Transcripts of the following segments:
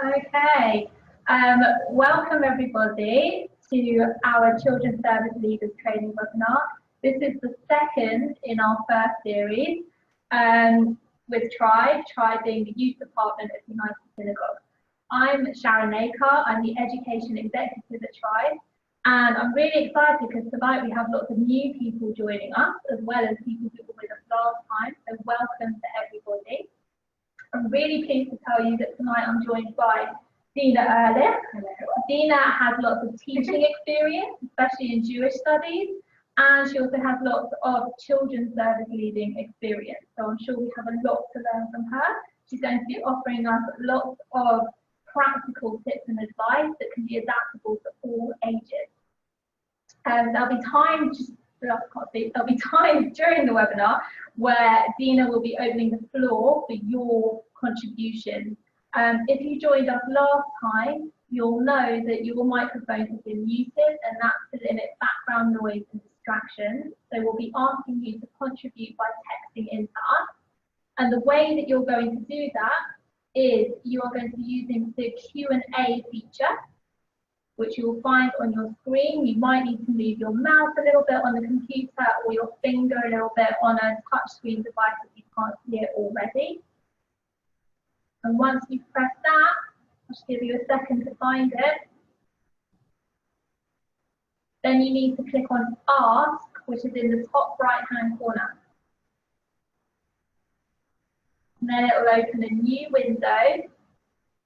Okay, welcome everybody to our Children's Service Leaders Training webinar. This is the second in our first series with Tribe being the Youth Department of United Synagogue. I'm Sharon Nakar, I'm the Education Executive at Tribe, and I'm really excited because tonight we have lots of new people joining us, as well as people who were with us last time, so welcome to everybody. I'm really pleased to tell you that tonight I'm joined by Dina Erlich. Dina has lots of teaching experience, especially in Jewish studies, and she also has lots of children's service leading experience. So I'm sure we have a lot to learn from her. She's going to be offering us lots of practical tips and advice that can be adaptable to all ages. There'll be time during the webinar where Dina will be opening the floor for your contributions. If you joined us last time, you'll know that your microphones have been muted, and that's to limit background noise and distractions. So we'll be asking you to contribute by texting into us. And the way that you're going to do that is you are going to be using the Q&A feature, which you will find on your screen. You might need to move your mouse a little bit on the computer or your finger a little bit on a touchscreen device if you can't see it already. And once you've pressed that, I'll just give you a second to find it. Then you need to click on Ask, which is in the top right-hand corner. And then it will open a new window,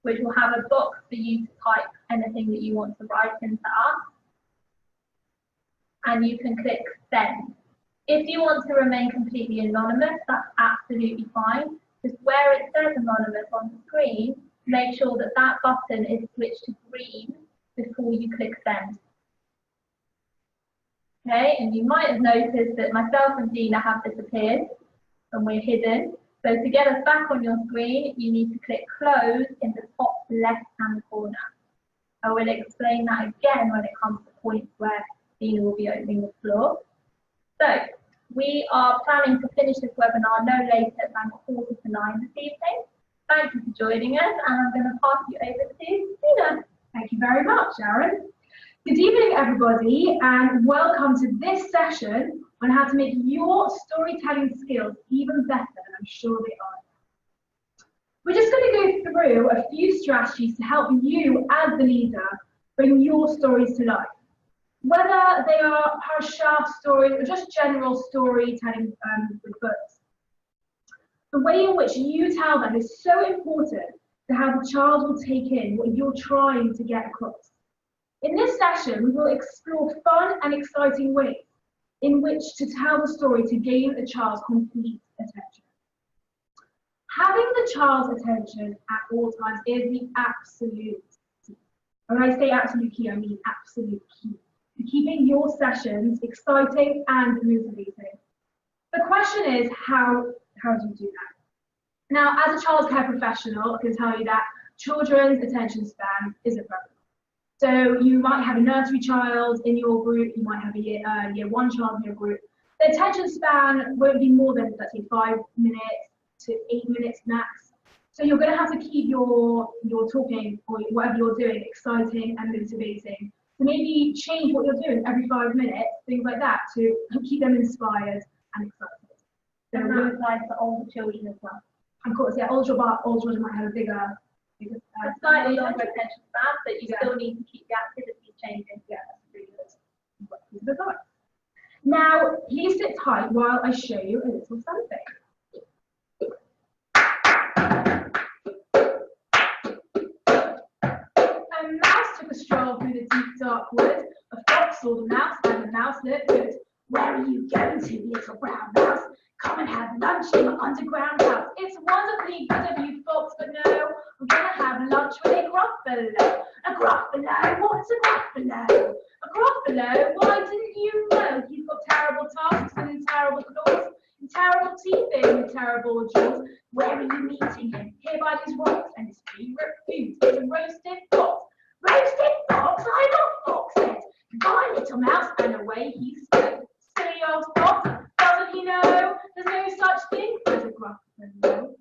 which will have a box for you to type anything that you want to write into us. And you can click Send. If you want to remain completely anonymous, that's absolutely fine. Just where it says anonymous on the screen, make sure that that button is switched to green before you click Send. Okay, and you might have noticed that myself and Dina have disappeared and we're hidden. So to get us back on your screen, you need to click Close in the top left-hand corner. I will explain that again when it comes to points where Dina will be opening the floor. So we are planning to finish this webinar no later than 8:45 this evening. Thank you for joining us, and I'm going to pass you over to Dina. Thank you very much, Sharon. Good evening, everybody, and welcome to this session on how to make your storytelling skills even better, and I'm sure they are. We're just going to go through a few strategies to help you as the leader bring your stories to life. Whether they are parashah stories or just general storytelling with books. The way in which you tell them is so important to how the child will take in what you're trying to get across. In this session, we will explore fun and exciting ways in which to tell the story to gain a child's complete attention. Having the child's attention at all times is the absolute key. When I say absolute key, I mean absolute key to keeping your sessions exciting and motivating. The question is, how do you do that? Now, as a childcare professional, I can tell you that children's attention span isn't very long. So you might have a nursery child in your group, you might have a year one child in your group. The attention span won't be more than, let's say, 5 minutes to 8 minutes max. So you're going to have to keep your talking or whatever you're doing exciting and motivating. So maybe change what you're doing every 5 minutes, things like that, to keep them inspired and excited. So that applies to older children as well. Of course, yeah, older children might have a bigger slightly longer attention span, but you still need to keep the activity changing. Yeah, that's really good. Now, please sit tight while I show you a little something. A mouse took a stroll through the deep dark woods. A fox saw the mouse, and the mouse looked good. Where are you going to, little brown mouse? Come and have lunch in my underground house. It's wonderfully good of you, fox, but no, I'm gonna have lunch with a gruffalo. A gruffalo? What's a gruffalo? A gruffalo? Why didn't you know? He's got terrible tusks and terrible claws, and terrible teeth and terrible jaws. Where are you meeting him? Here by these rocks, and his favourite food is a roasted fox. Roasted fox? I love foxes. Goodbye, little mouse, and away he sped. Silly old fox, doesn't he know? There's no such thing as a gruffalo.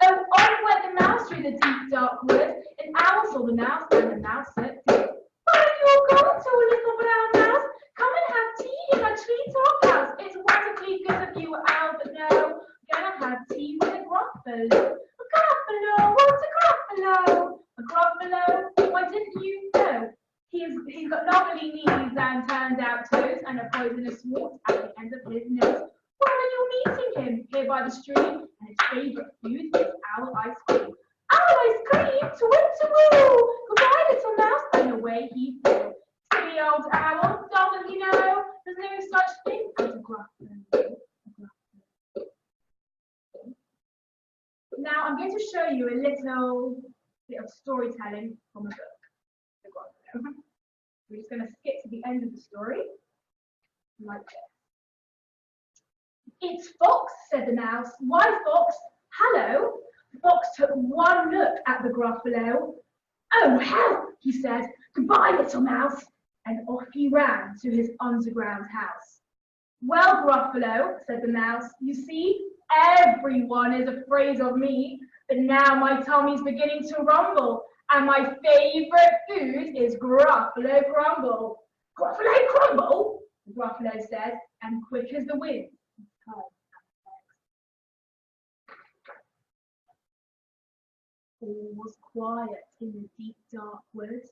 Oh, on went the mouse mouse through the deep dark wood. An owl saw the mouse, and the mouse said, "Where are you all going to, little brown mouse? Come and have tea in my treetop house. It's wonderfully good of you, owl, but no, gonna have tea with a gruffalo. A gruffalo, what's a gruffalo? A gruffalo, why didn't you know? He's got knobbly knees and turned out toes and a poisonous wart at the end of his nose. Where are you meeting him? Here by the stream, and his favourite food is owl ice cream. Owl ice cream, twin-to-woo! Goodbye, little mouse, and away he flew. Silly old owl, doesn't he know? There's no such thing as a gruffalo. Now I'm going to show you a little bit of storytelling from a book. We're just going to skip to the end of the story, like this. "It's Fox," said the mouse. "Why, Fox? Hello." The fox took one look at the gruffalo. "Oh, hell," he said. "Goodbye, little mouse." And off he ran to his underground house. "Well, Gruffalo," said the mouse, "you see, everyone is afraid of me, but now my tummy's beginning to rumble, and my favourite food is Gruffalo crumble." "Gruffalo crumble?" the Gruffalo said, and quick as the wind, he turned. All was quiet in the deep dark wood.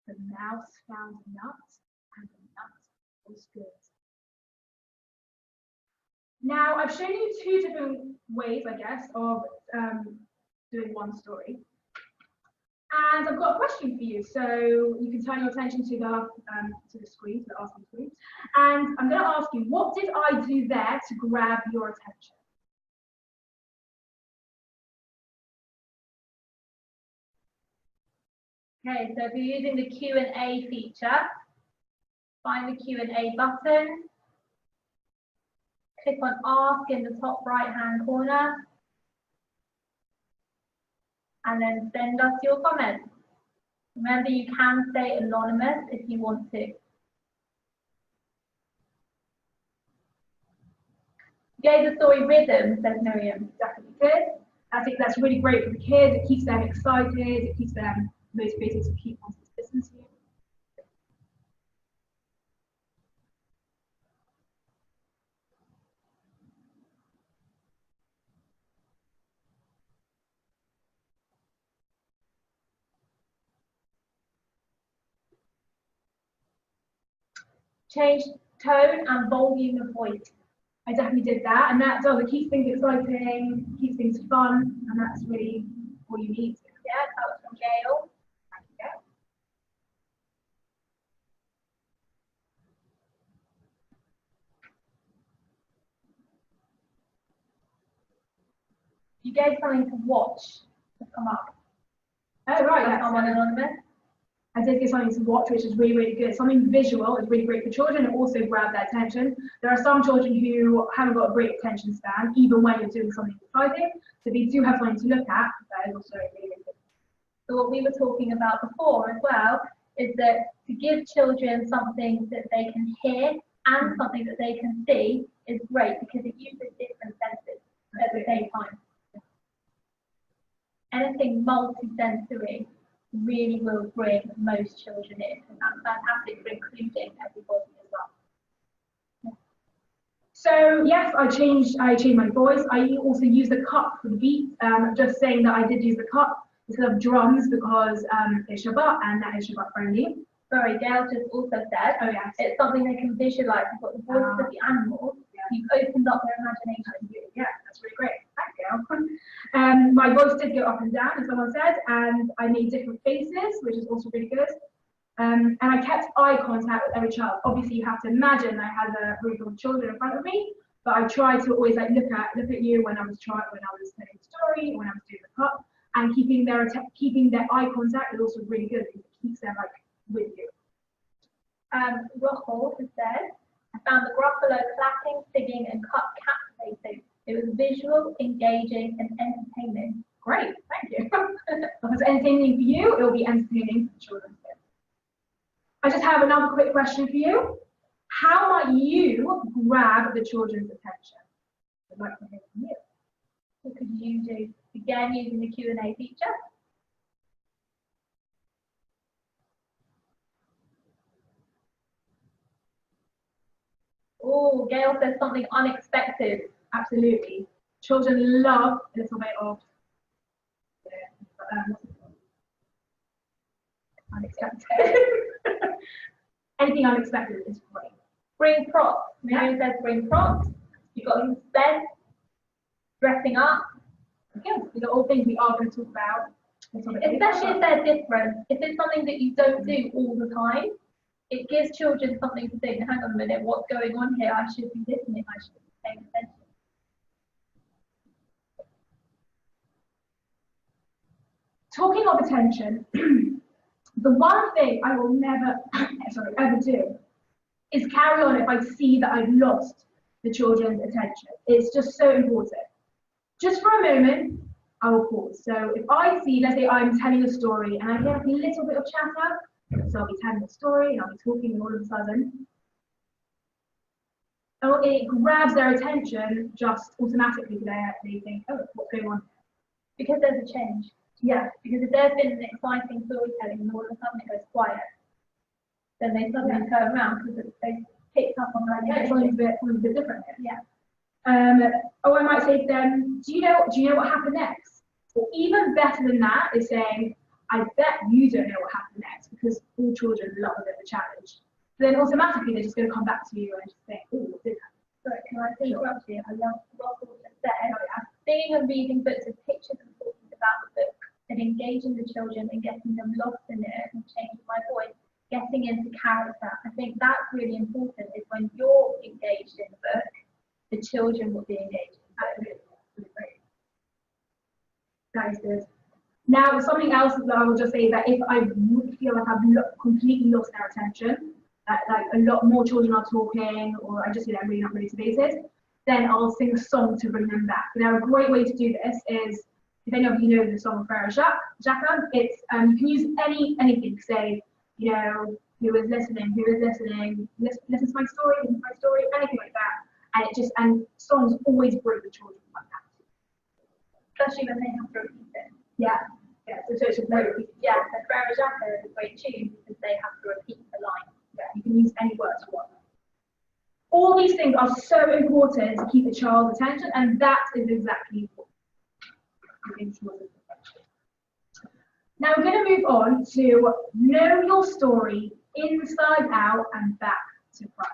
The mouse found a nut, and the nut was good. Now, I've shown you two different ways, I guess, of doing one story. And I've got a question for you, so you can turn your attention to the screen, to the asking screen. And I'm going to ask you, what did I do there to grab your attention? Okay, so if you're using the Q&A feature, find the Q&A button, click on Ask in the top right-hand corner, and then send us your comments. Remember, you can stay anonymous if you want to. Gave the story rhythm, says Miriam. Definitely did. I think that's really great for the kids. It keeps them excited. It keeps them motivated to keep on listening to you. Change tone and volume of voice. I definitely did that, and that does. It keeps things exciting, keeps things fun, and that's really all you need. Yeah, that was from Gail. You gave something to watch to come up. Oh, right. Yes. Someone anonymous. I did give something to watch, which is really, really good. Something visual is really great for children and also grab their attention. There are some children who haven't got a great attention span, even when you're doing something exciting. So they do have something to look at. That is also really, really good. So what we were talking about before as well is that to give children something that they can hear and something that they can see is great because it uses different senses at the same time. Anything multi-sensory really will bring most children in, and that's fantastic for including everybody as well. So yes, I changed my voice. I also used the cup for the beat. Just saying that I did use the cup instead of drums because it's Shabbat and that is Shabbat friendly. Sorry, Gail just also said, oh yes, it's something they can visualise. You've got the voices of the animals. Yeah. You've opened up their imagination. Yeah, that's really great. Thank you. My voice did go up and down, as someone said, and I made different faces, which is also really good. And I kept eye contact with every child. Obviously, you have to imagine I had a group of children in front of me, but I tried to always like look at you when I was telling the story, when I was doing the cup, and keeping their eye contact is also really good because it keeps them like with you. Rochel has said, I found the Gruffalo clapping, singing, and cup captivating. It was visual, engaging, and entertaining. Great, thank you. If it's entertaining for you, it will be entertaining for children. I just have another quick question for you. How might you grab the children's attention? I'd like to hear from you. What could you do? Again, using the Q&A feature. Oh, Gail says something unexpected. Absolutely. Children love a little bit of unexpected. Anything unexpected is great. Bring props. Miriam says bring props. You've got some spend, dressing up. Okay, these are all things we are going to talk about. Especially if they're different. If it's something that you don't do all the time, it gives children something to think, hang on a minute, what's going on here? I should be listening, I should be paying attention. Talking of attention, the one thing I will never, ever do is carry on if I see that I've lost the children's attention. It's just so important. Just for a moment, I will pause. So if I see, let's say I'm telling a story and I hear like a little bit of chatter, so I'll be telling a story and I'll be talking and all of a sudden, it grabs their attention just automatically. They think, oh, what's going on? Because there's a change. Yeah, because if there's been an exciting storytelling and all of a sudden it goes quiet, then they suddenly turn around because they picked up on that. Something a bit different. Yeah. I might say to them, do you know what happened next? Or even better than that is saying, I bet you don't know what happened next, because all children love a bit of a challenge. Then automatically they're just going to come back to you and just think, oh, what did happen? Sorry, can I say interrupt you? I love what Russell just said. Seeing and reading books with pictures and talking about the book and engaging the children and getting them lost in it and changing my voice, getting into character. I think that's really important, is when you're engaged in the book, the children will be engaged. Absolutely. That is good. Now, something else that I will just say, that if I feel like I've completely lost their attention, that like a lot more children are talking, or I just feel like I'm really not motivated, then I'll sing a song to bring them back. Now, a great way to do this is, if any of you know the song Frere Jacques, it's you can use anything. Say, you know, who is listening, listen to my story, anything like that. And songs always bring the children back. Especially when they have to repeat it. Yeah. So it's a great repeat. Yeah, so Frere Jacques is a great tune because they have to repeat the line. Yeah, you can use any words you want. All these things are so important to keep the child's attention, and that is exactly what now we're going to move on to know your story inside out and back to front.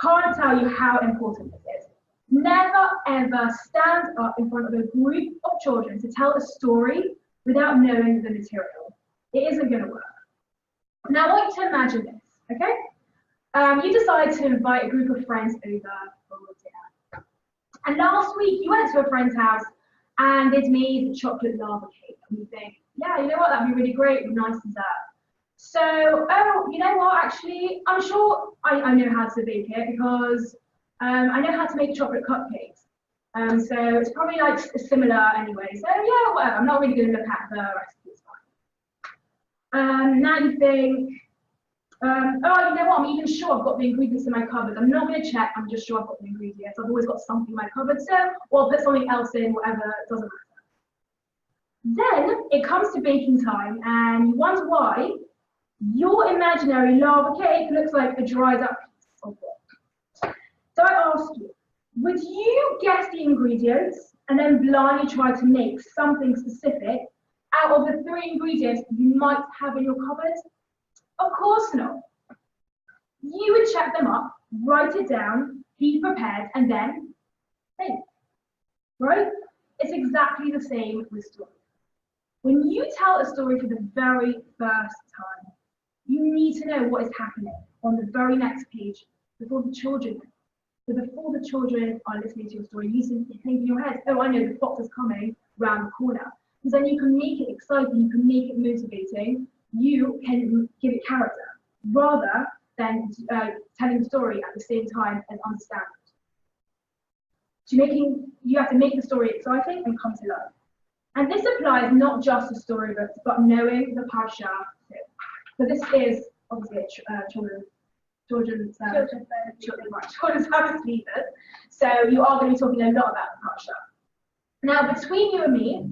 Can't tell you how important this is. Never ever stand up in front of a group of children to tell a story without knowing the material. It isn't going to work. Now I want you to imagine this, okay? You decide to invite a group of friends over for dinner. And last week you went to a friend's house and they'd made chocolate lava cake. And you think, yeah, you know what, that'd be really great, nice dessert. So, oh, you know what, actually, I'm sure I know how to bake it, because I know how to make chocolate cupcakes. So it's probably like similar anyway. So yeah, whatever, I'm not really going to look at the recipe, it's fine. Now you think, oh, you know what, I'm even sure I've got the ingredients in my cupboard. I'm not going to check, I'm just sure I've got the ingredients. I've always got something in my cupboard, so I'll put something else in, whatever, it doesn't matter. Then it comes to baking time, and you wonder why your imaginary lava cake looks like a dried up piece of wood. So I ask you, would you guess the ingredients and then blindly try to make something specific out of the 3 ingredients you might have in your cupboard? Of course not. You would check them up, write it down, be prepared, and then think. Right? It's exactly the same with stories. When you tell a story for the very first time, you need to know what is happening on the very next page before the children know. So before the children are listening to your story, you think in your head, oh, I know the fox is coming round the corner. Because then you can make it exciting, you can make it motivating, you can give it character, rather than telling the story at the same time and understand it. So you have to make the story exciting and come to life. And this applies not just to storybooks, but knowing the parasha too. So this is obviously a children's service leaders. So you are going to be talking a lot about the parasha. Now, between you and me,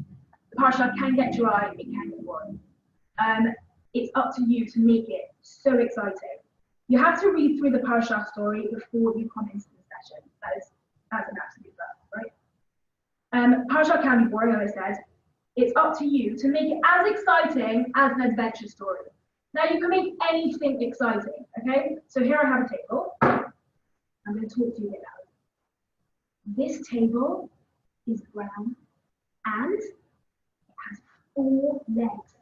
the parasha can get dry, it can get boring. It's up to you to make it so exciting. You have to read through the parasha story before you come into the session. That's an absolute fact, right? Parasha can be boring, as I said. It's up to you to make it as exciting as an adventure story. Now, you can make anything exciting, okay? So here I have a table. I'm going to talk to you about it. This table is brown and it has 4 legs.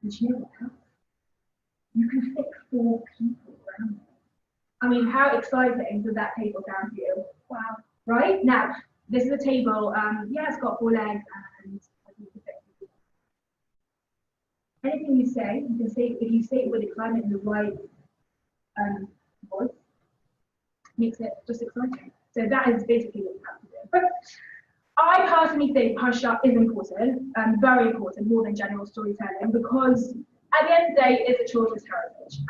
And you know what else? You can fit 4 people around it. I mean, how exciting does that table sound to you? Wow. Right? Now, this is a table, yeah, it's got 4 legs and I think you can fit 4 people. Anything you can say, if you say it with excitement in the right voice, makes it just exciting. So that is basically what you have to do. But I personally think parasha is important, very important, more than general storytelling, because at the end of the day, it's a children's heritage.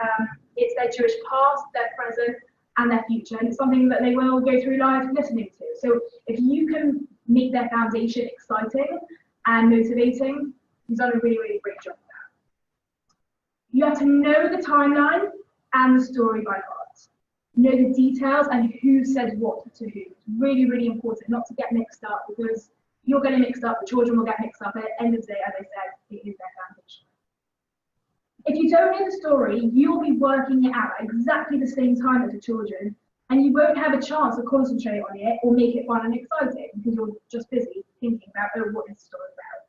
It's their Jewish past, their present, and their future, and it's something that they will go through life listening to. So if you can make their foundation exciting and motivating, you've done a really, really great job of that. You have to know the timeline and the story by heart. Know the details and who says what to who. It's really, really important not to get mixed up, because you're going to mix up, the children will get mixed up, and at the end of the day, as I said, it is their foundation. If you don't know the story, you'll be working it out at exactly the same time as the children, and you won't have a chance to concentrate on it or make it fun and exciting, because you're just busy thinking about, oh, what is the story about?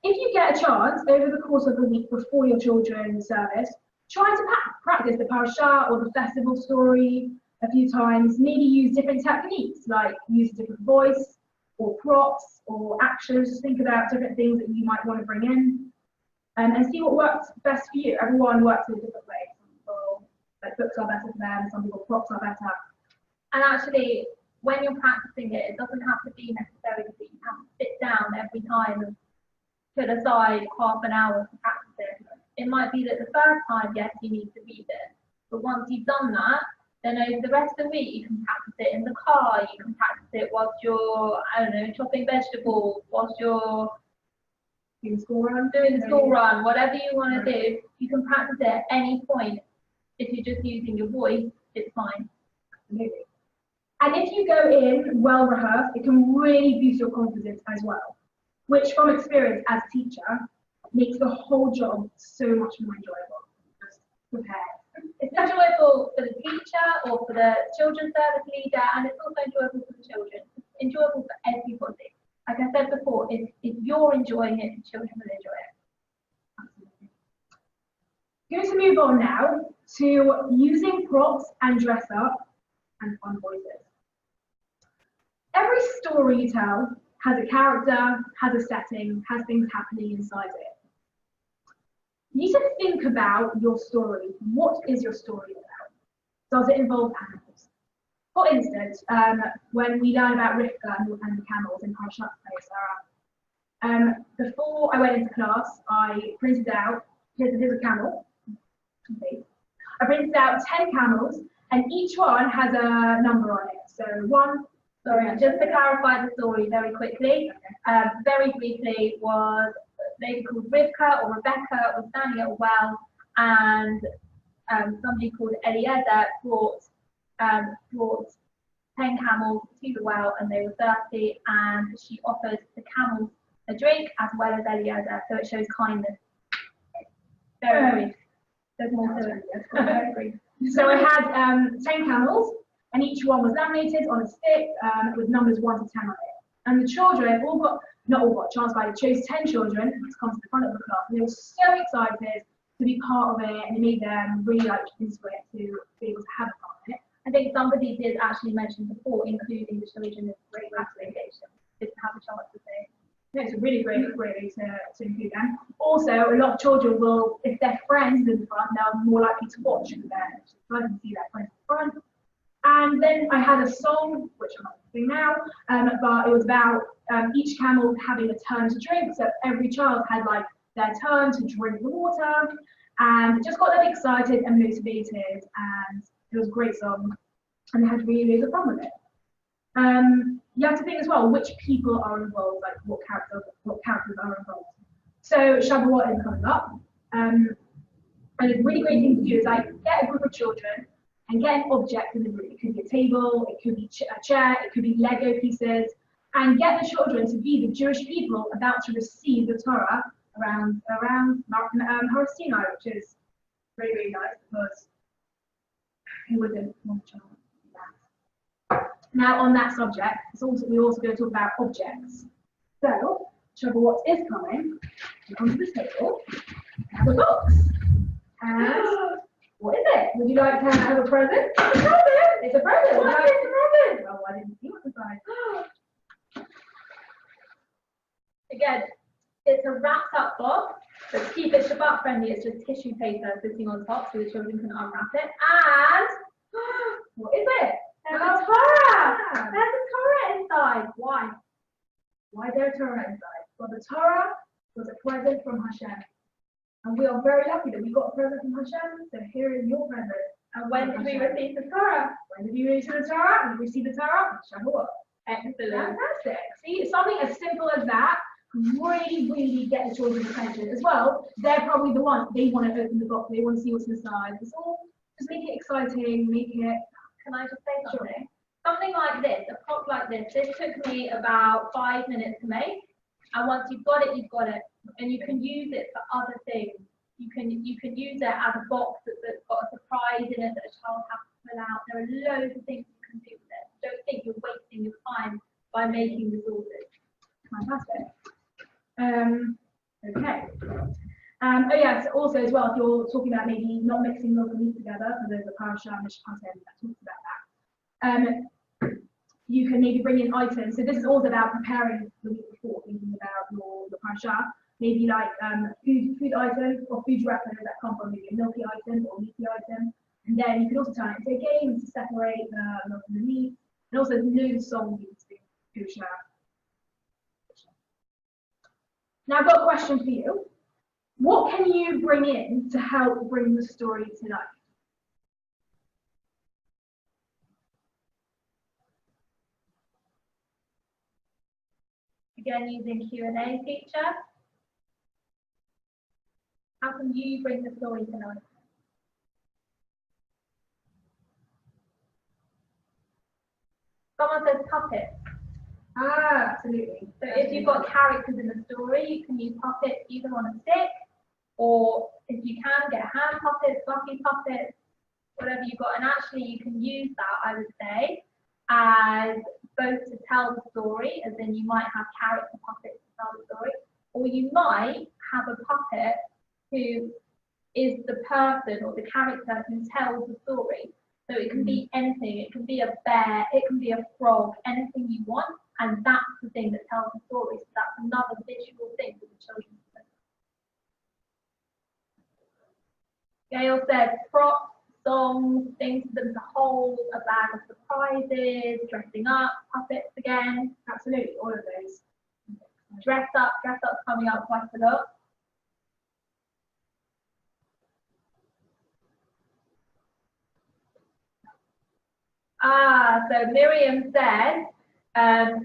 If you get a chance over the course of the week before your children's service, try to practice the parasha or the festival story a few times. Maybe use different techniques, like use a different voice or props or actions. Just think about different things that you might want to bring in, and see what works best for you. Everyone works in a different way. Some people, like, books are better for them, some people props are better. And actually, when you're practicing it, it doesn't have to be necessarily that you have to sit down every time and put aside half an hour to practice it. It might be that the first time, yes, you need to read it, but once you've done that, then over the rest of the week, you can practice it in the car, you can practice it whilst you're, I don't know, chopping vegetables, whilst you're doing the school run, whatever you want to do, you can practice it at any point. If you're just using your voice, it's fine. Absolutely. And if you go in well rehearsed, it can really boost your confidence as well, which from experience as a teacher, makes the whole job so much more enjoyable. Just prepared. It's enjoyable for the teacher or for the children's service leader, and it's also enjoyable for the children. It's enjoyable for everybody. Like I said before, if you're enjoying it, the children will enjoy it. Absolutely. Going to move on now to using props and dress up and fun voices. Every story you tell has a character, has a setting, has things happening inside it. You need to think about your story. What is your story about? Does it involve animals? For instance, when we learn about Rivka and the camels in Parashat Sarah, before I went into class, I printed out, here's a camel. Okay. I printed out 10 camels, and each one has a number on it. So just to clarify the story very quickly, very briefly, was a lady called Rivka or Rebecca was standing at a well, and somebody called Eliezer brought 10 camels to the well, and they were thirsty, and she offered the camels a drink as well as Eliezer, so it shows kindness. Very brief. There's more to it. Very brief. So I had 10 camels, and each one was laminated on a stick with numbers 1 to 10 on it. And the children not all got a chance, but I chose 10 children to come to the front of the class, and they were so excited to be part of it, and it made them really into it to be able to have a part of it. I think somebody did actually mention before, including the children is a great application, just to have a chance to say. Yeah, it's a really great way to include them. Also, a lot of children will, if their friends in the front, they're more likely to watch them. So I can see their friends in the front. And then I had a song, which I'm not doing now, but it was about each camel having a turn to drink. So every child had like their turn to drink the water, and it just got them excited and motivated. And it was a great song, and they had really, really good fun with it. You have to think as well which people are involved, like what characters are involved. So Shavuot is coming up, and a really great thing to do is like get a group of children and get an object in the room. It could be a table, it could be a chair, it could be Lego pieces, and get the children to be the Jewish people about to receive the Torah around Har Sinai, which is really, really nice because who wouldn't want to do that? Now on that subject, we're also going to talk about objects. So, Shavuot is coming. Onto the table, have a box. And what is it? Would you like to have a present? It's a present! It's a present! What is a present? Oh, I didn't see what's inside. Again, it's a wrapped up box, but to keep it Shabbat friendly, it's just tissue paper sitting on top so the children can unwrap it. And what is it? There's a Torah! There's a Torah inside. Why? Why is there a Torah inside? Well, the Torah was a present from Hashem. And we are very lucky that we got a present from Hashem, so here is your present. And when did we receive the Torah? When did you receive the Torah? We received the Torah? Shavuot. Excellent. Fantastic. See, something as simple as that really, really get the children's attention as well. They're probably the ones, they want to open the box, they want to see what's inside. It's all, just make it exciting, make it... Can I just say something? Sure. Something like this, a prop like this took me about 5 minutes to make. And once you've got it, you've got it. And you can use it for other things. You can use it as a box that's got a surprise in it that a child has to fill out. There are loads of things you can do with it. Don't think you're wasting your time by making resources. Fantastic. Okay. Oh yes, also as well, if you're talking about maybe not mixing milk and meat together, so there's a parasha and Mishpatim that talks about that. You can maybe bring in items. So this is also about preparing the week before, thinking about your parasha. Maybe like food items or food wrappers that come from maybe a milky item or meaty item. And then you can also turn it into a game to separate the milk and the meat. And also there's loads of songs you can share. Now I've got a question for you. What can you bring in to help bring the story to life? Again, using Q&A feature. How can you bring the story to life? Someone says puppets. Ah, absolutely. So if you've got characters in the story, you can use puppets either on a stick, or if you can, get hand puppets, fluffy puppets, whatever you've got. And actually you can use that, I would say, as both to tell the story, as in you might have character puppets to tell the story, or you might have a puppet who is the person or the character who tells the story. So it can be anything, it can be a bear, it can be a frog, anything you want, and that's the thing that tells the story. So that's another visual thing for the children to learn. Gail said props, songs, things for them to hold, a bag of surprises, dressing up, puppets again. Absolutely, all of those. Dress up's coming up quite a lot. So Miriam said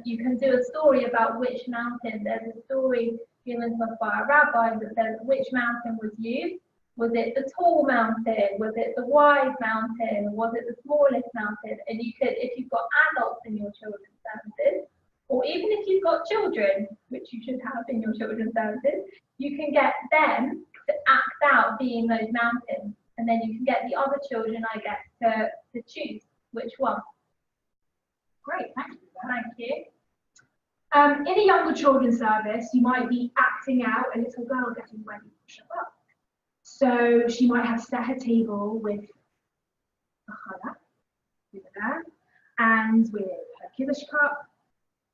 you can do a story about which mountain. There's a story given to us by a rabbi that says which mountain was used. Was it the tall mountain? Was it the wide mountain? Was it the smallest mountain? And you could, if you've got adults in your children's services, or even if you've got children, which you should have in your children's services, you can get them to act out being those mountains. And then you can get the other children, I guess, to choose which one. Great, thank you. Thank you. In a younger children's service, you might be acting out a little girl getting ready for Shabbat. So she might have set her table with a challah, with a bag, and with her kiddush cup,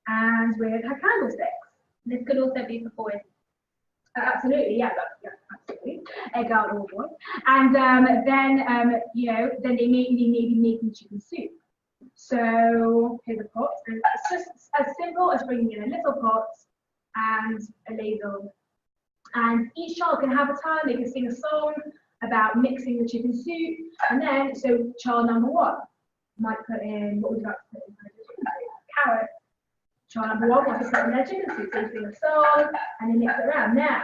and with her candlesticks. This could also be for boys. Absolutely, yeah, absolutely. Egg out all boy. And then they may be making chicken soup. So here's a pot, and it's just as simple as bringing in a little pot and a ladle. And each child can have a turn. They can sing a song about mixing the chicken soup. And then, so child number one might put in, what would you like to put in? carrot. Child number one wants to sit in their chicken soup. They sing a song and they mix it around. Now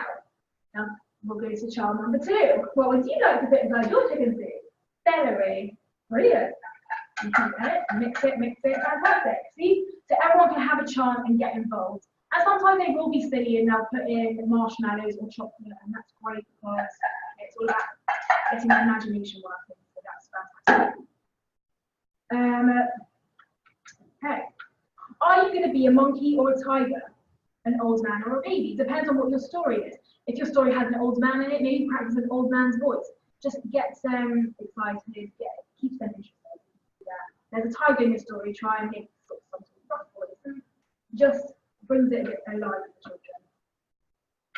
we'll go to child number two. What would you like to put inside your chicken soup? Celery. Brilliant. You can mix it, fantastic. See? So everyone can have a chance and get involved. And sometimes they will be silly and they'll put in marshmallows or chocolate, and that's great because it's all about getting the imagination working. So that's fantastic. Okay. Are you going to be a monkey or a tiger? An old man or a baby? Depends on what your story is. If your story has an old man in it, maybe practice an old man's voice. Just gets them excited, keeps them interested. There's a tiger in your story, try and make something rough voice. And just brings it a bit alive for children.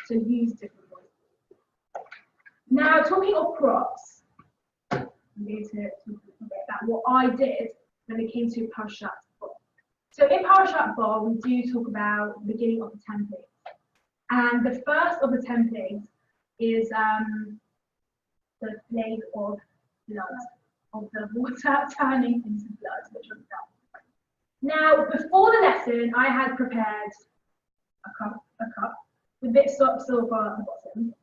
So use different voices. Now, talking of props, I'm going to talk a little bit about what I did when it came to Parashat Bo. So in Parashat Bo, we do talk about the beginning of the 10 plagues. And the first of the 10 plagues is the plague of blood, of the water turning into blood, which was done. Now, before the lesson, I had prepared a cup with a bit of silver at the bottom.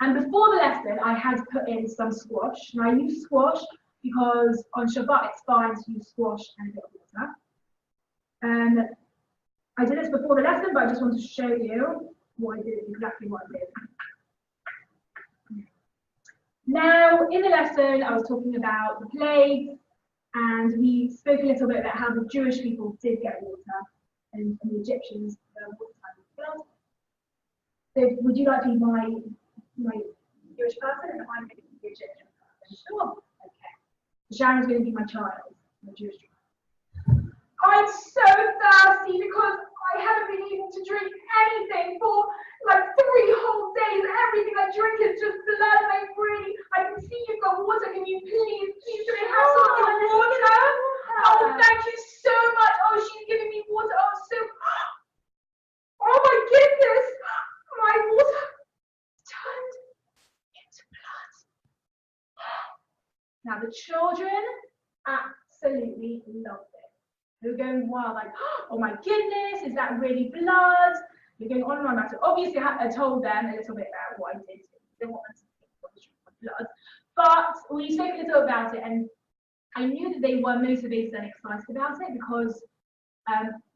And before the lesson, I had put in some squash. And I use squash because on Shabbat it's fine to use squash and a bit of water. And I did this before the lesson, but I just wanted to show you what I did, exactly what I did. Now, in the lesson, I was talking about the plagues, and we spoke a little bit about how the Jewish people did get water, and the Egyptians, the water type of blood. So, would you like to be my Jewish person, and I'm going to be the Egyptian person? Sure. Okay. Sharon's going to be my child, my Jewish child. I'm so thirsty because I haven't been able to drink anything for like 3 whole days. Everything I drink is just blood, and I can see you've got water. Can you please do we have some of your water? Oh, thank you so much. Oh, she's giving me water. Oh, so, oh my goodness, my water turned into blood. Now the children absolutely loved it. They were going wild, like, oh my goodness, is that really blood? You're going on and on about it. Obviously, I told them a little bit about what I did. I didn't want them to think it was blood. But we spoke a little about it, and I knew that they were motivated and excited about it because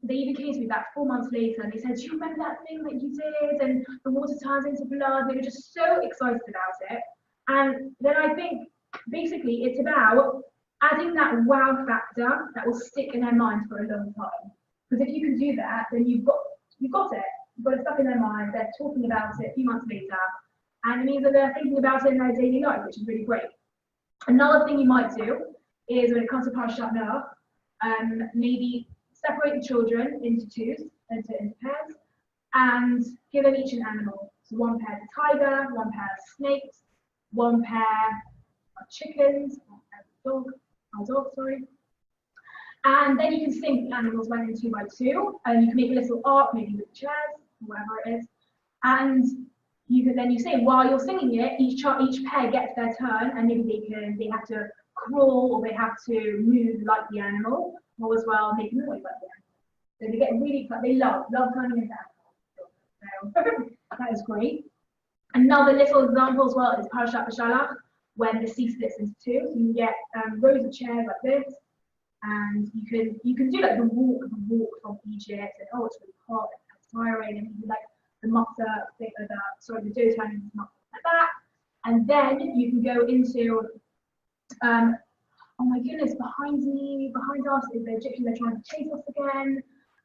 they even came to me about 4 months later and they said, do you remember that thing that you did? And the water turns into blood. They were just so excited about it. And then I think basically it's about adding that wow factor that will stick in their minds for a long time. Because if you can do that, then you've got it. You've got it stuck in their mind. They're talking about it a few months later. And it means that they're thinking about it in their daily life, which is really great. Another thing you might do is when it comes to Parashat Noach, maybe separate the children into pairs, and give them each an animal. So one pair is a tiger, one pair is snakes, one pair are chickens, one pair is a dog, and then you can sync the animals one in 2 by 2, and you can make a little arc, maybe with chairs, whatever it is, and you say while you're singing it, each pair gets their turn, and maybe they have to crawl or they have to move like the animal, or as well make a noise like the animal. So they get really excited. They love turning into animals. So that is great. Another little example as well is Parashat B'Shalach, when the sea splits into 2. So you can get rows of chairs like this, and you can do like the walk from Egypt, and oh, it's really hot, it's tiring, and you do like the matzah, the dough turning into matzah like that, and then you can go into oh my goodness, behind us is the Egyptians. They're trying to chase us again,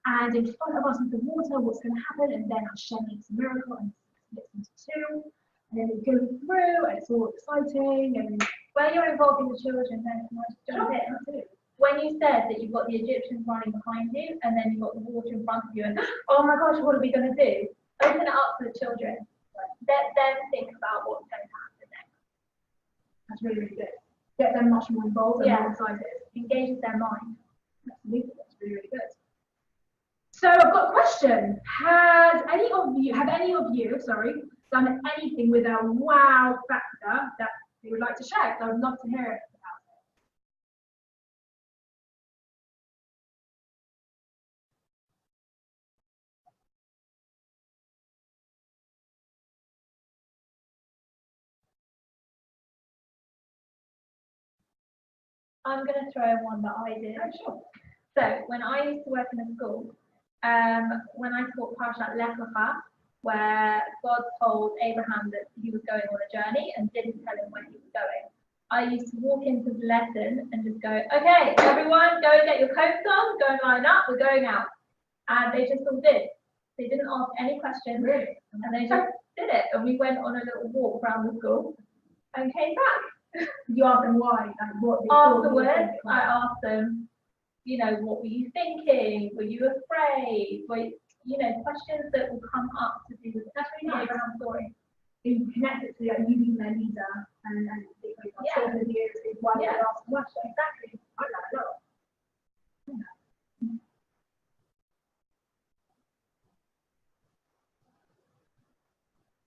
and in front of us is the water. What's going to happen? And then Hashem makes a miracle and splits into 2, and then we go through, and it's all exciting. And when you're involving the children, then can I just jump in? When you said that you've got the Egyptians running behind you, and then you've got the water in front of you, and oh my gosh, what are we going to do? Open it up for the children. Let them think about what's going to happen next. That's really, really good. Get them much more involved and more excited. Engages their mind. Absolutely, that's really, really good. So I've got a question. Have any of you done anything with a wow factor that you would like to share? So I would love to hear it. I'm going to throw in one that I did. Oh, sure. So when I used to work in a school, when I taught Parashat Lech Lecha, where God told Abraham that he was going on a journey and didn't tell him where he was going, I used to walk into the lesson and just go, okay, everyone, go and get your coats on, go and line up, we're going out. And they just all did. They didn't ask any questions, Really? and they just did it. And we went on a little walk around the school and came back. You asked them why and what they Afterwards, I asked them, you know, what were you thinking? Were you afraid? You know, questions that will come up to do with the Abraham story. You connect it to like, you being their leader and they go Yeah. the years is why they ask questions. Exactly. I like that a lot.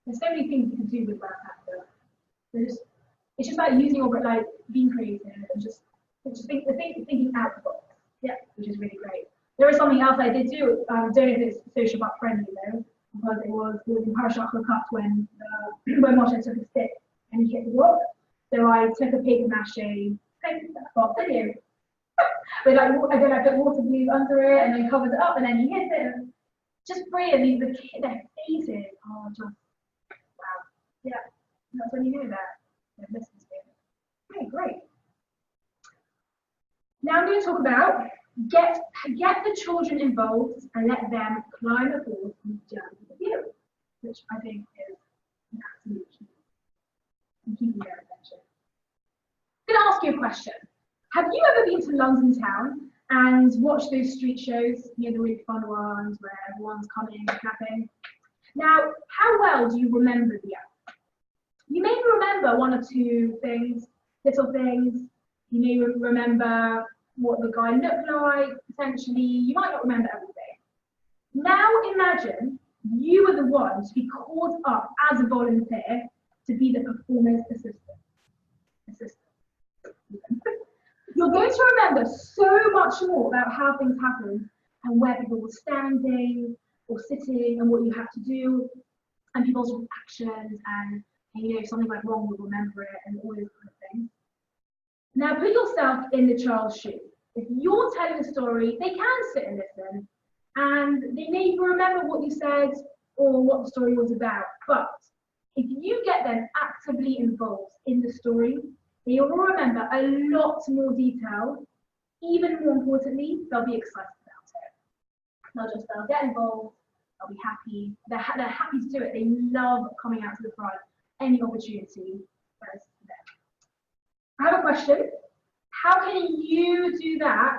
There's so many things you can do with that factor. It's just about using your like being creative and just thinking out the box. Yeah, which is really great. There is something else I did do. Don't know if it's social but friendly though, because it was in Parashat Chukat when Moshe took a stick and he hit the rock. So I took a paper mache box, didn't you? But like, and then I put water glue under it and then covered it up and then he hit it. And just brilliant. The their faces are just wow. Yeah, that's when you know that. They're listening to it. Okay, great. Now I'm going to talk about get the children involved and let them climb aboard and journey with you, which I think is an absolute key in keeping their attention. I'm going to ask you a question. Have you ever been to London town and watched those street shows, you know, the really fun ones where everyone's coming and clapping? Now, how well do you remember the act? You may remember one or two things, little things. You may remember what the guy looked like, potentially. You might not remember everything. Now imagine you were the one to be called up as a volunteer to be the performance assistant. You're going to remember so much more about how things happened and where people were standing or sitting and what you had to do and people's reactions and you know, if something went wrong, you'll remember it and all those kind of things. Now put yourself in the child's shoes. If you're telling a story, they can sit and listen and they may even remember what you said or what the story was about. But if you get them actively involved in the story, they will remember a lot more detail. Even more importantly, they'll be excited about it. They'll get involved, they'll be happy. They're happy to do it. They love coming out to the front, any opportunity that is there. I have a question. How can you do that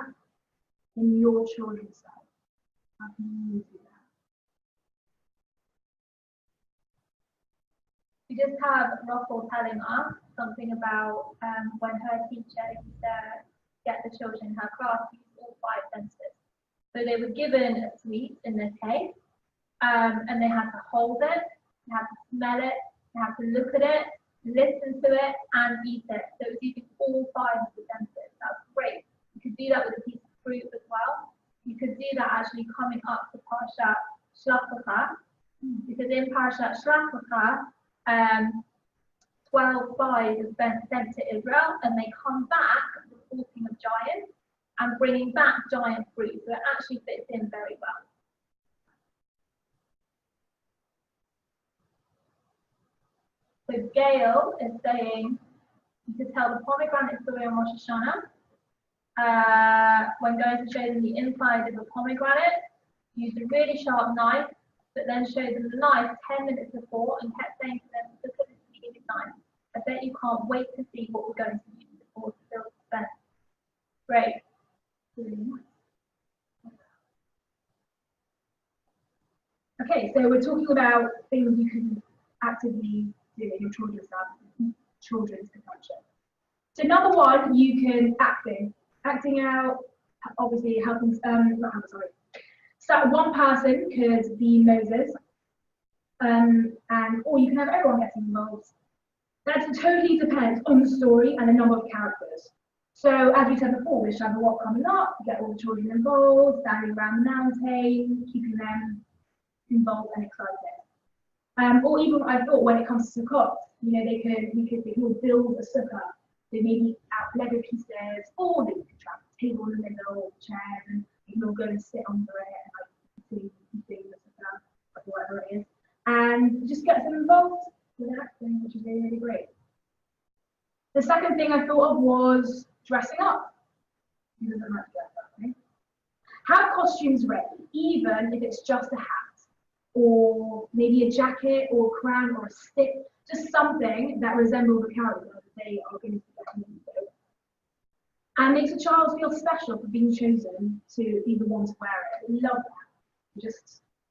in your children's life? How can you do that? We just have Russell telling us something about when her teacher used to get the children in her class to use all 5 senses. So they were given a sweet in this case, and they had to hold it, they had to smell it, they had to look at it, listen to it, and eat it. So it was using all 5 of the senses. That's great. You could do that with a piece of fruit as well. You could do that actually coming up to Parashat Shlach Lecha, because in Parashat Shlach Lecha, 12 spies have been sent to Israel, and they come back reporting of giants and bringing back giant fruit. So it actually fits in very well. So Gail is saying you could tell the pomegranate story on Rosh Hashanah. When going to show them the inside of a pomegranate, use a really sharp knife, but then show them the knife 10 minutes before and kept saying to them, look at this really knife. I bet you can't wait to see what we're going to use before to build suspense. Great. Really nice. Okay, so we're talking about things you can actively do in your children's adventure. So number 1, you can acting out, obviously helping. So one person could be Moses, and or you can have everyone getting involved. That totally depends on the story and the number of characters. So as we said before, we should have a walk coming up, get all the children involved, standing around the mountain, keeping them involved and excited. Or even I thought when it comes to Sukkot, you know, we could build a sukkah They maybe out Lego pieces, or they could trap a table in the middle, chairs, and you can all go and sit under it and like see things and stuff, like whatever it is. And just get them involved with acting, which is really, really great. The second thing I thought of was dressing up. Who doesn't like to dress up, right? Have costumes ready, even if it's just a hat, or maybe a jacket, or a crown, or a stick, just something that resembles the character that they are going to be getting into. And makes a child feel special for being chosen to be the one to wear it. We love that.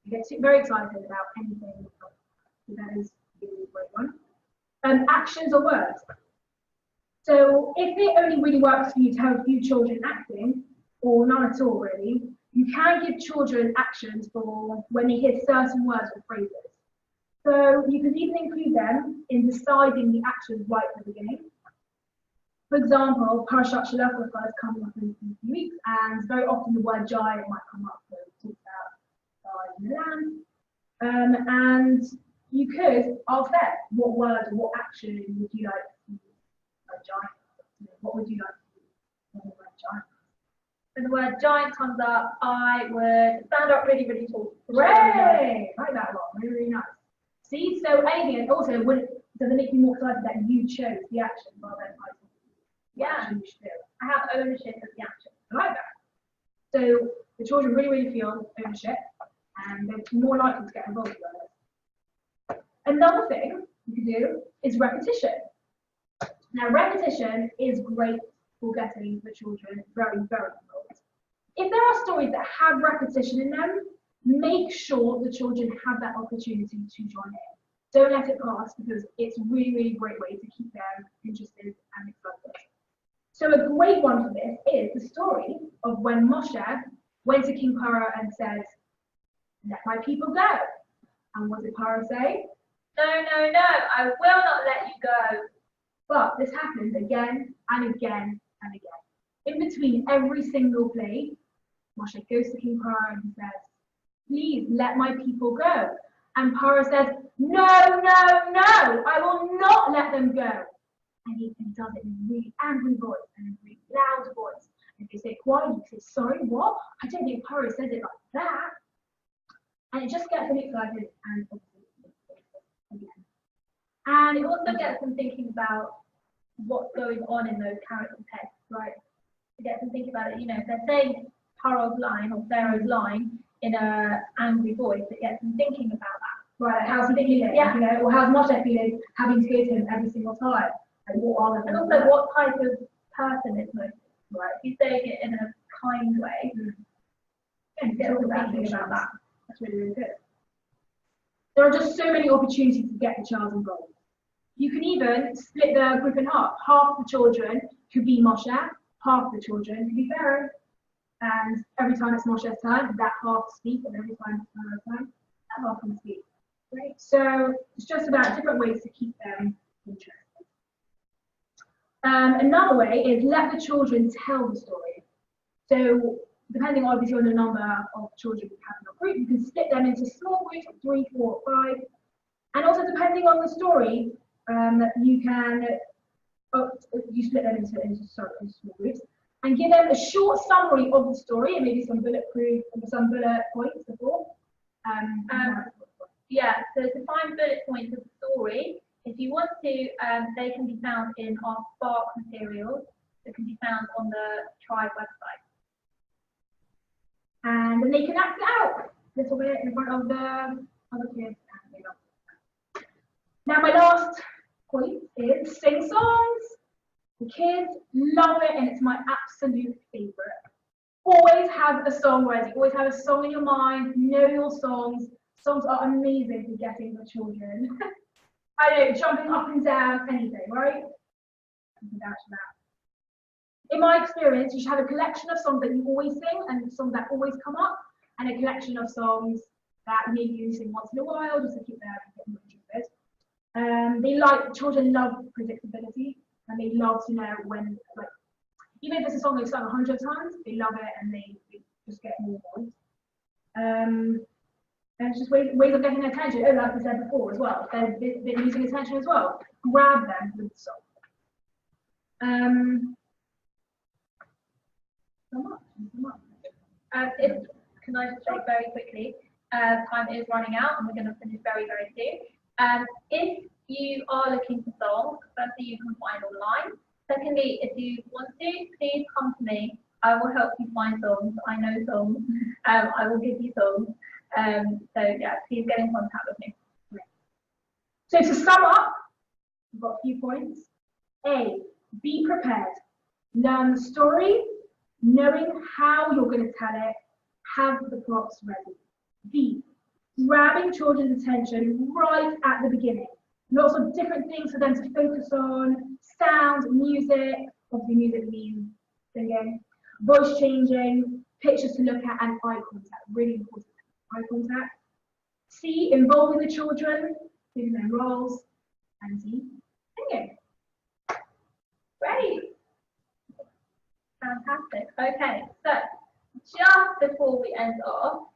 You get very excited about anything. So that is a really great one. Actions or words. So if it only really works for you to have a few children acting, or none at all really, you can give children actions for when they hear certain words or phrases. So you can even include them in deciding the actions right at the beginning. For example, Parashat Shalach is coming up in a few weeks, and very often the word giant might come up when we talk about in the land. And you could ask them, what word or what action would you like to see a giant? What would you like to see when the word giant? When the word giant comes up, I would stand up really, really tall. Hooray! Like that a lot, really, really nice. See, so anything, also, does it make you more excited that you chose the action rather than I yeah, you should do? I have ownership of the action. I like that. So the children really, really feel ownership, and they're more likely to get involved with it. Another thing you can do is repetition. Now, repetition is great for getting the children very, very involved. If there are stories that have repetition in them, make sure the children have that opportunity to join in. Don't let it pass, because it's a really, really great way to keep them interested and excited. So a great one for this is the story of when Moshe went to King Paro and said, "Let my people go." And what did Paro say? No, no, no, I will not let you go. But this happened again and again and again. In between every single plague, Moshe goes to King Paro and he says, "Please let my people go." And Paro says, "No, no, no, I will not let them go." And he does it in a really angry voice and a really loud voice. And if they say quiet, you say, "Sorry, what? I don't think Paro says it like that." And it just gets them excited and again. And it also gets them thinking about what's going on in those characters' heads, right? It gets them thinking about it, you know, if they're saying Paro's line or Pharaoh's line in an angry voice, it gets them thinking about that. Right, how's he feeling? Yeah. You know, or how's Moshe feeling having to go to him every single time? And what are the And also what type of person is most, right? If you're saying it in a kind way, and get them thinking about that. That's really, really good. There are just so many opportunities to get the child involved. You can even split the group in half. Half the children could be Moshe, half the children could be Pharaoh. And every time it's Moshe's turn, that half speak, and every time it's Pharaoh's turn, that half can speak. Great. So it's just about different ways to keep them interested. Another way is let the children tell the story. So depending obviously on the number of children you have in your group, you can split them into small groups of 3, 4, 5. And also depending on the story, you can split them into small groups and give them a short summary of the story and maybe some bullet points before. Yeah, so to find bullet points of the story, if you want to, they can be found in our Spark materials that can be found on the Tribe website. And then they can act it out a little bit in front of the other kids. Now my last point is sing songs. The kids love it and it's my absolute favourite. Always have a song ready, always have a song in your mind, know your songs. Songs are amazing for getting the children. I don't know, jumping up and down, anything, right? In my experience, you should have a collection of songs that you always sing and songs that always come up, and a collection of songs that maybe you sing once in a while just to keep them getting interested. Children love predictability, and they love to know when, like, even if it's a song they've sung 100 times, they love it and they just get more on. And it's just ways of getting their attention. Oh, like I said before as well, they're losing attention as well. Grab them with the song. So much. Can I just say very quickly, time is running out and we're going to finish very, very soon. If you are looking for songs, firstly, you can find online. Secondly, if you want to, please come to me. I will help you find songs. I know songs. I will give you songs. So yeah, please get in contact with me. So to sum up, we've got a few points. A, be prepared. Learn the story, knowing how you're going to tell it, have the plots ready. B, grabbing children's attention right at the beginning. Lots of different things for them to focus on, sound, music, obviously music means singing, voice changing, pictures to look at, and eye contact, really important, eye contact. C, involving the children, giving them roles, and D, singing. Great. Fantastic. Okay, so just before we end off,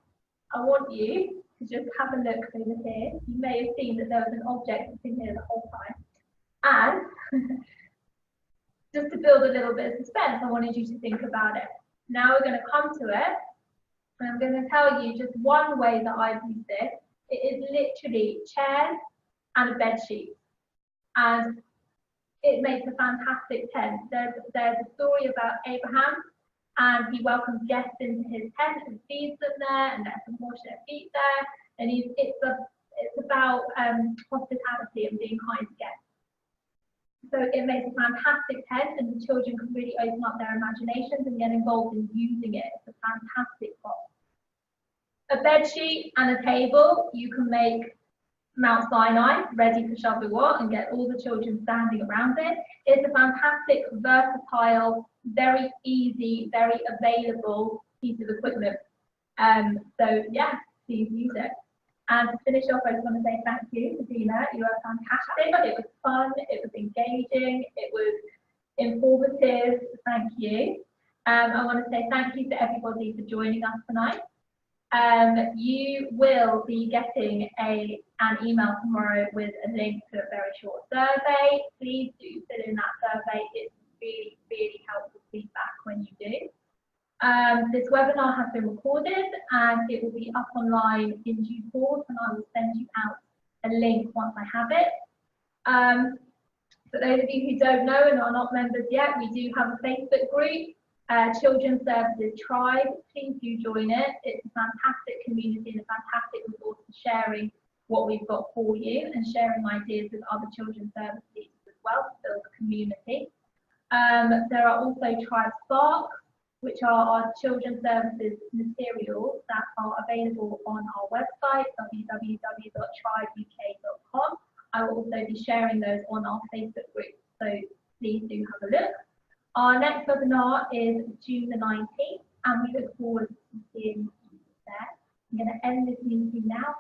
I want you to just have a look over here. You may have seen that there was an object that's been here the whole time. And just to build a little bit of suspense, I wanted you to think about it. Now we're going to come to it, and I'm going to tell you just one way that I've used it. It is literally chairs and a bed sheet. And it makes a fantastic tent. There's a story about Abraham, and he welcomes guests into his tent and feeds them there, and lets them wash their feet there. And it's about hospitality and being kind to guests. So it makes a fantastic tent, and the children can really open up their imaginations and get involved in using it. It's a fantastic prop. A bed sheet and a table, you can make Mount Sinai ready for Shavuot and get all the children standing around it. It's a fantastic, versatile, very easy, very available piece of equipment. So yeah, please use it. And to finish off, I just want to say thank you to Dina. You are fantastic. It was fun, it was engaging, it was informative. Thank you. I want to say thank you to everybody for joining us tonight. You will be getting an email tomorrow with a link to a very short survey. Please do fill in that survey. It's really, really helpful feedback when you do. This webinar has been recorded and it will be up online in due course, and I will send you out a link once I have it. For those of you who don't know and are not members yet, we do have a Facebook group, Children's Services Tribe. Please do join it. It's a fantastic community and a fantastic resource for sharing what we've got for you and sharing ideas with other children's service leaders as well to build a community. There are also Tribe Sparks, which are our children's services materials that are available on our website, www.tribeuk.com. I will also be sharing those on our Facebook group, so please do have a look. Our next webinar is June the 19th, and we look forward to seeing you there. I'm going to end this meeting now.